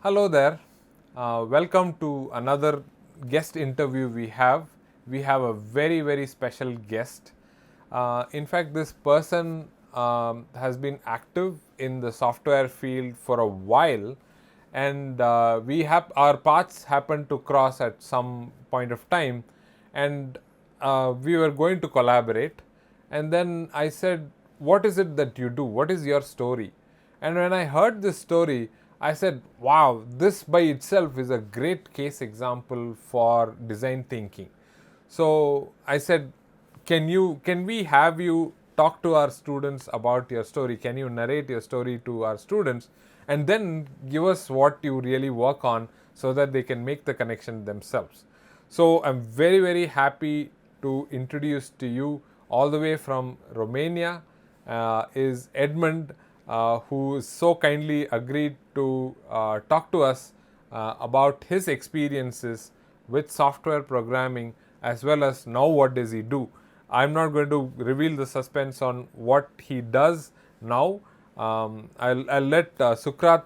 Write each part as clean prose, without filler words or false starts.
Hello there. Welcome to another guest interview we have. We have a very special guest. In fact, this person has been active in the software field for a while, and we have our paths happened to cross at some point of time, and we were going to collaborate. And then I said, "What is it that you do? What is your story?" And when I heard this story, I said, wow, this by itself is a great case example for design thinking. So I said, can we have you talk to our students about your story? Can you narrate your story to our students and then give us what you really work on so that they can make the connection themselves? So I'm very happy to introduce to you all the way from Romania is Edmond, who so kindly agreed to talk to us about his experiences with software programming as well as now what does he do. I'm not going to reveal the suspense on what he does now. I'll let Sukrat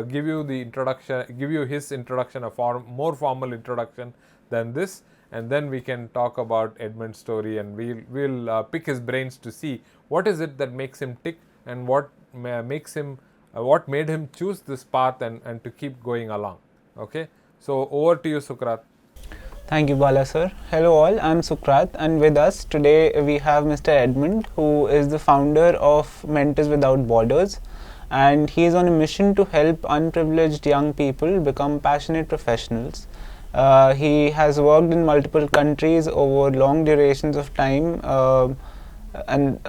give you the introduction, give you his introduction, a more formal introduction than this, and then we can talk about Edmund's story, and we'll pick his brains to see what is it that makes him tick and what makes him what made him choose this path and to keep going along. Okay, so over to you, Sukrat. Thank you, Bala sir. Hello all, I'm Sukrat, and with us today we have Mr. Edmond, who is the founder of Mentors Without Borders, and he is on a mission to help unprivileged young people become passionate professionals. He has worked in multiple countries over long durations of time and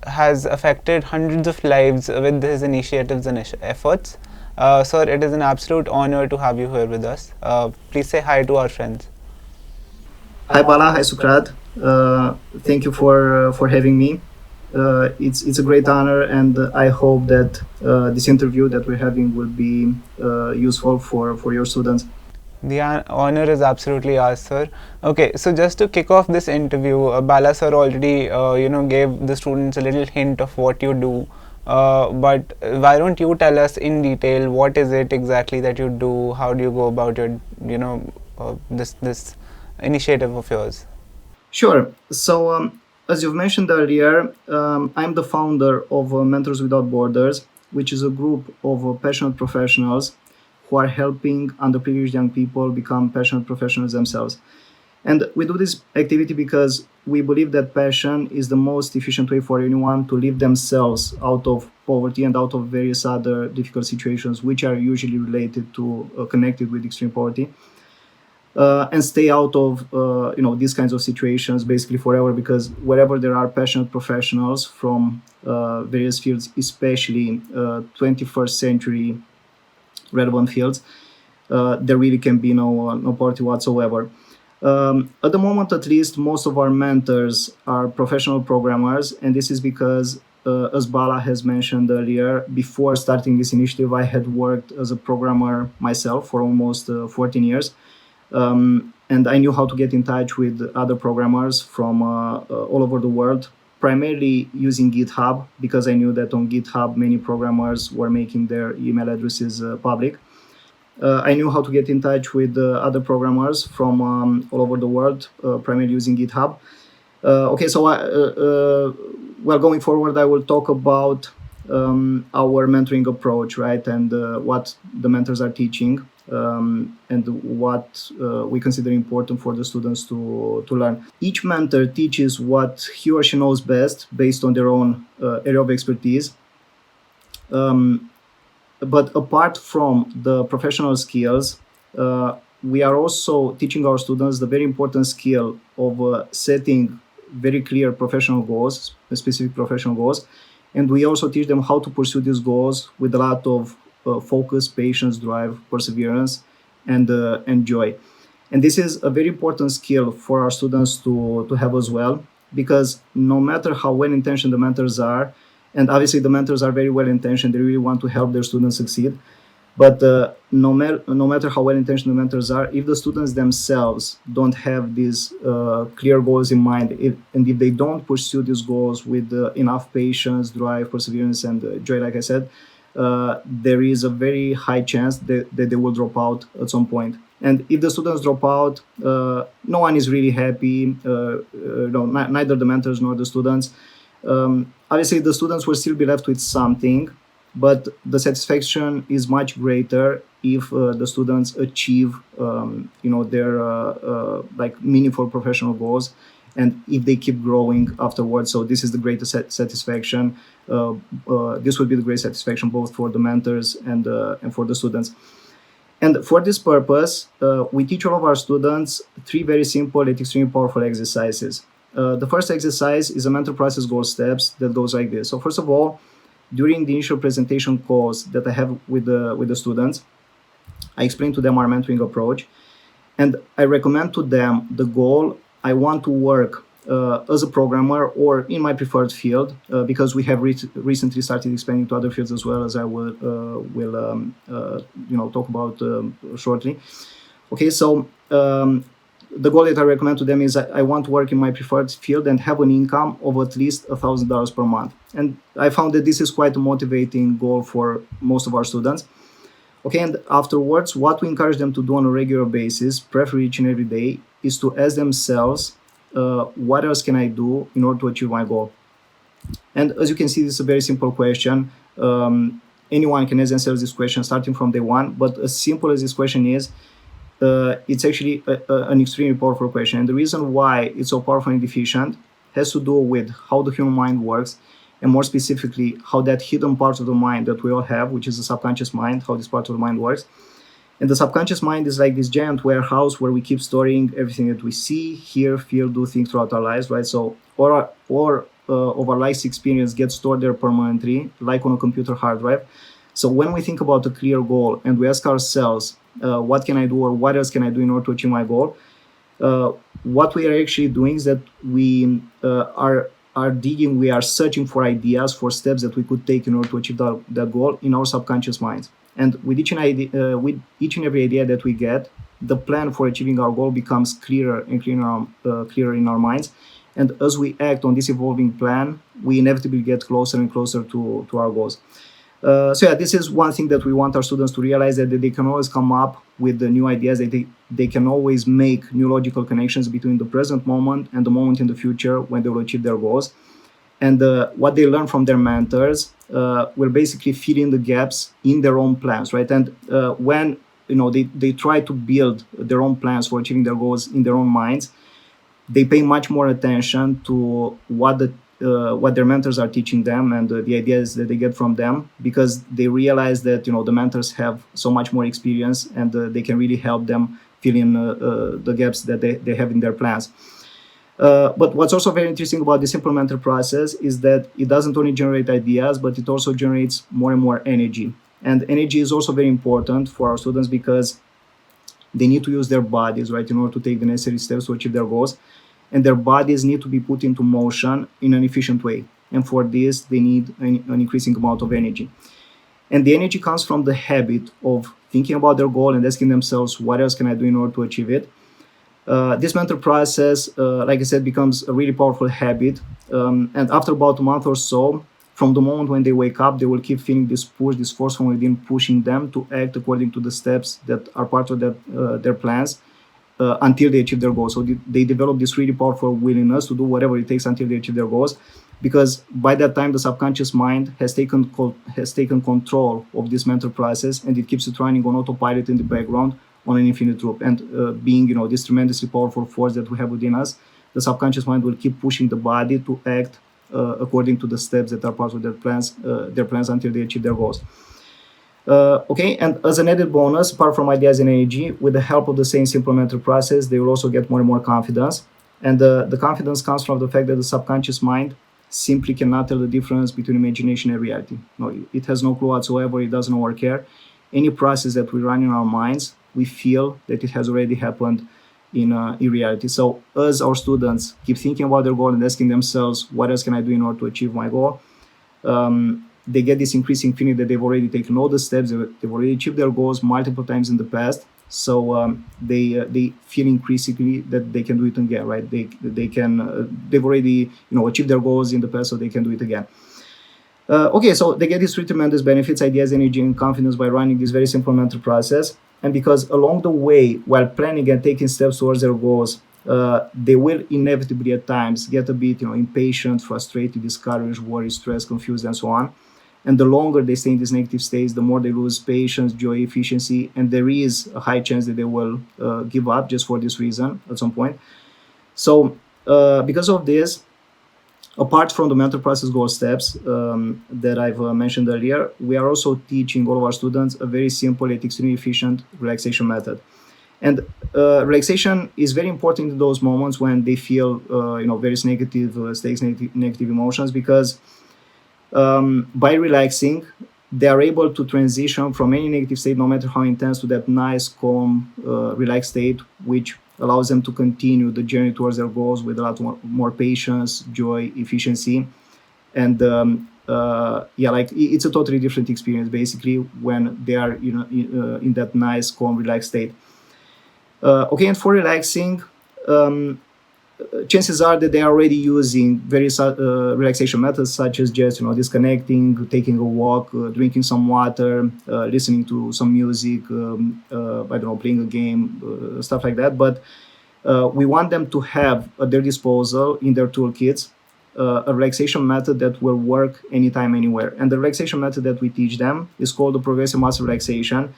has affected hundreds of lives with his initiatives and efforts. Sir, it is an absolute honor to have you here with us. Please say hi to our friends. Hi Bala, hi Sukrat. Thank you for having me. It's a great honor, and I hope that this interview that we're having will be useful for your students. The honor is absolutely ours, sir. Okay, so just to kick off this interview, Bala sir already gave the students a little hint of what you do. But why don't you tell us in detail what is it exactly that you do? How do you go about your this initiative of yours? Sure. So, as you've mentioned earlier, I'm the founder of Mentors Without Borders, which is a group of passionate professionals who are helping underprivileged young people become passionate professionals themselves. And we do this activity because we believe that passion is the most efficient way for anyone to lift themselves out of poverty and out of various other difficult situations, which are usually related to connected with extreme poverty. And stay out of these kinds of situations basically forever, because wherever there are passionate professionals from various fields, especially 21st century relevant fields, there really can be no poverty whatsoever. At the moment, at least, most of our mentors are professional programmers, and this is because, as Bala has mentioned earlier, before starting this initiative, I had worked as a programmer myself for almost 14 years. And I knew how to get in touch with other programmers from all over the world, primarily using GitHub, because I knew that on GitHub many programmers were making their email addresses public. I knew how to get in touch with other programmers from all over the world, primarily using GitHub. Okay, so going forward, I will talk about our mentoring approach, right, and what the mentors are teaching. And what we consider important for the students to learn. Each mentor teaches what he or she knows best based on their own area of expertise. But apart from the professional skills, we are also teaching our students the very important skill of setting very clear professional goals, specific professional goals. And we also teach them how to pursue these goals with a lot of focus, patience, drive, perseverance, and joy. And this is a very important skill for our students to have as well, because no matter how well-intentioned the mentors are, and obviously the mentors are very well-intentioned, they really want to help their students succeed, but no matter how well-intentioned the mentors are, if the students themselves don't have these clear goals in mind, and if they don't pursue these goals with enough patience, drive, perseverance, and joy, like I said, there is a very high chance that they will drop out at some point. And if the students drop out, no one is really happy. Neither the mentors nor the students. Obviously, the students will still be left with something, but the satisfaction is much greater if the students achieve, their like meaningful professional goals, and if they keep growing afterwards. So this is the greatest satisfaction. This would be the great satisfaction both for the mentors and for the students. And for this purpose, we teach all of our students 3 very simple and extremely powerful exercises. The first exercise is a mentor process goal steps that goes like this. So first of all, during the initial presentation calls that I have with the students, I explain to them our mentoring approach, and I recommend to them the goal I want to work as a programmer or in my preferred field, because we have recently started expanding to other fields as well, as I will talk about shortly. Okay, so the goal that I recommend to them is I want to work in my preferred field and have an income of at least $1,000 per month. And I found that this is quite a motivating goal for most of our students. Okay, and afterwards, what we encourage them to do on a regular basis, preferably each and every day, is to ask themselves, what else can I do in order to achieve my goal? And as you can see, this is a very simple question. Anyone can ask themselves this question starting from day one, but as simple as this question is, it's actually an extremely powerful question. And the reason why it's so powerful and efficient has to do with how the human mind works, and more specifically, how that hidden part of the mind that we all have, which is the subconscious mind, how this part of the mind works. And the subconscious mind is like this giant warehouse where we keep storing everything that we see, hear, feel, do things throughout our lives, right? So all of our life's experience gets stored there permanently, like on a computer hard drive. So when we think about a clear goal and we ask ourselves, what can I do, or what else can I do in order to achieve my goal? What we are actually doing is that we are digging, we are searching for ideas, for steps that we could take in order to achieve that goal in our subconscious minds. And with each and every idea that we get, the plan for achieving our goal becomes clearer and clearer in our minds. And as we act on this evolving plan, we inevitably get closer and closer to our goals. This is one thing that we want our students to realize, that they can always come up with the new ideas, that they can always make new logical connections between the present moment and the moment in the future when they will achieve their goals. And what they learn from their mentors will basically fill in the gaps in their own plans, right? And when they try to build their own plans for achieving their goals in their own minds, they pay much more attention to what their mentors are teaching them and the ideas that they get from them, because they realize that the mentors have so much more experience, and they can really help them fill in the gaps that they have in their plans. But what's also very interesting about this simple mentor process is that it doesn't only generate ideas, but it also generates more and more energy. And energy is also very important for our students, because they need to use their bodies, right, in order to take the necessary steps to achieve their goals. And their bodies need to be put into motion in an efficient way. And for this, they need an increasing amount of energy. And the energy comes from the habit of thinking about their goal and asking themselves, what else can I do in order to achieve it? This mentor process, like I said, becomes a really powerful habit. And after about a month or so, from the moment when they wake up, they will keep feeling this push, this force from within pushing them to act according to the steps that are part of their plans, until they achieve their goals. So they develop this really powerful willingness to do whatever it takes until they achieve their goals, because by that time the subconscious mind has taken control of this mental process, and it keeps it running on autopilot in the background on an infinite loop. And being this tremendously powerful force that we have within us, the subconscious mind will keep pushing the body to act according to the steps that are part of their plans until they achieve their goals. And as an added bonus, apart from ideas and energy, with the help of the same simple mental process, they will also get more and more confidence. And the confidence comes from the fact that the subconscious mind simply cannot tell the difference between imagination and reality. It has no clue whatsoever. It doesn't know or care. Any process that we run in our minds, we feel that it has already happened in reality. So as our students keep thinking about their goal and asking themselves, what else can I do in order to achieve my goal? They get this increasing feeling that they've already taken all the steps, they've already achieved their goals multiple times in the past. So they feel increasingly that they can do it again, right? They've already achieved their goals in the past, so they can do it again. Okay, so they get these three tremendous benefits: ideas, energy, and confidence by running this very simple mental process. And because along the way, while planning and taking steps towards their goals, they will inevitably at times get a bit, impatient, frustrated, discouraged, worried, stressed, confused, and so on. And the longer they stay in these negative states, the more they lose patience, joy, efficiency, and there is a high chance that they will give up just for this reason at some point. So, because of this, apart from the mental process goal steps that I've mentioned earlier, we are also teaching all of our students a very simple yet extremely efficient relaxation method. And relaxation is very important in those moments when they feel, various negative states, negative emotions, because by relaxing, they are able to transition from any negative state, no matter how intense, to that nice, calm, relaxed state, which allows them to continue the journey towards their goals with a lot more patience, joy, efficiency. And it's a totally different experience basically when they are in that nice, calm, relaxed state. And for relaxing, chances are that they are already using various relaxation methods, such as just disconnecting, taking a walk, drinking some water, listening to some music, playing a game, stuff like that. But we want them to have at their disposal in their toolkits a relaxation method that will work anytime, anywhere. And the relaxation method that we teach them is called the progressive muscle relaxation.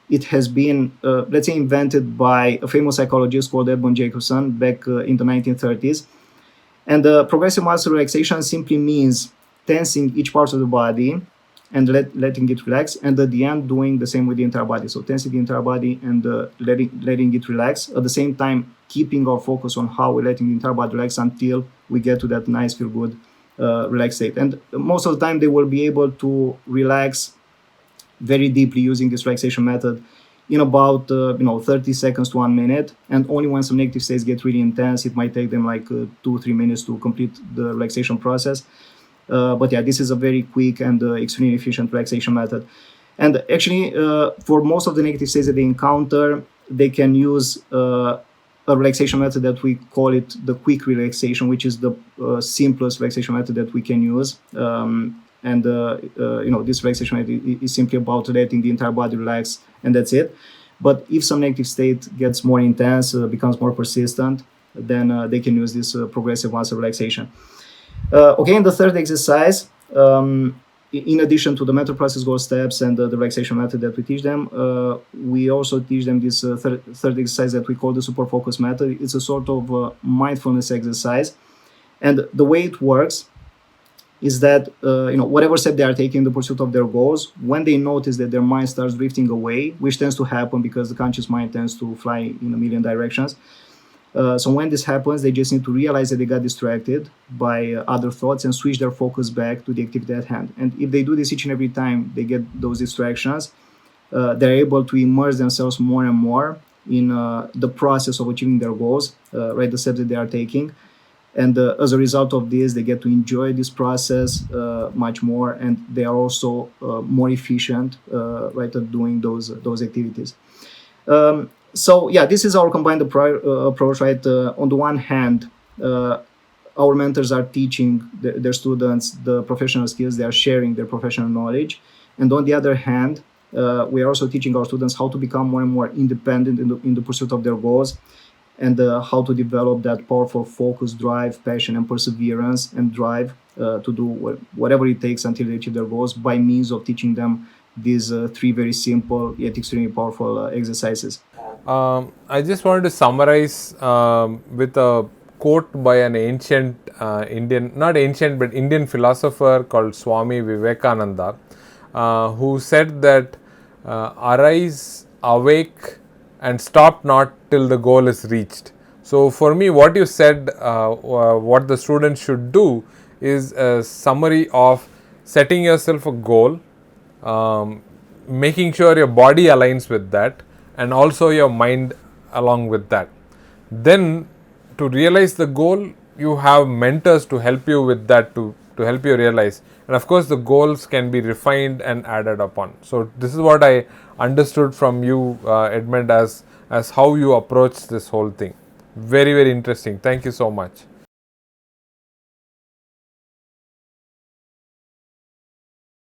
It has been, invented by a famous psychologist called Edmond back in the 1930s. And progressive muscle relaxation simply means tensing each part of the body and letting it relax, and at the end doing the same with the entire body. So tensing the entire body and letting it relax. At the same time, keeping our focus on how we're letting the entire body relax until we get to that nice, feel good, relaxed state. And most of the time, they will be able to relax very deeply using this relaxation method in about 30 seconds to 1 minute. And only when some negative states get really intense, it might take them like 2-3 minutes to complete the relaxation process. But yeah, this is a very quick and extremely efficient relaxation method. And actually, for most of the negative states that they encounter, they can use a relaxation method that we call it the quick relaxation, which is the simplest relaxation method that we can use. This relaxation method is simply about letting the entire body relax, and that's it. But if some negative state gets more intense, becomes more persistent, then they can use this progressive muscle relaxation. In the third exercise, in addition to the mental process goal steps and the relaxation method that we teach them, we also teach them this third exercise that we call the super focus method. It's a sort of mindfulness exercise. And the way it works is that whatever step they are taking in the pursuit of their goals, when they notice that their mind starts drifting away, which tends to happen because the conscious mind tends to fly in a million directions. So when this happens, they just need to realize that they got distracted by other thoughts and switch their focus back to the activity at hand. And if they do this each and every time they get those distractions, they're able to immerse themselves more and more in the process of achieving their goals, the steps that they are taking. And as a result of this, they get to enjoy this process much more, and they are also more efficient at doing those activities. This is our combined approach, right? On the one hand, our mentors are teaching their students the professional skills, they are sharing their professional knowledge. And on the other hand, we are also teaching our students how to become more and more independent in the pursuit of their goals, and how to develop that powerful focus, drive, passion, and perseverance, and drive to do whatever it takes until they achieve their goals by means of teaching them these three very simple yet extremely powerful exercises. I just wanted to summarize with a quote by an ancient Indian philosopher called Swami Vivekananda, who said that arise, awake, and stop not till the goal is reached. So for me, what you said, what the students should do is a summary of setting yourself a goal, making sure your body aligns with that, and also your mind along with that. Then to realize the goal, you have mentors to help you with that, to help you realize. And of course, the goals can be refined and added upon. So this is what I understood from you, Edmond, as how you approach this whole thing. Very, very interesting. Thank you so much.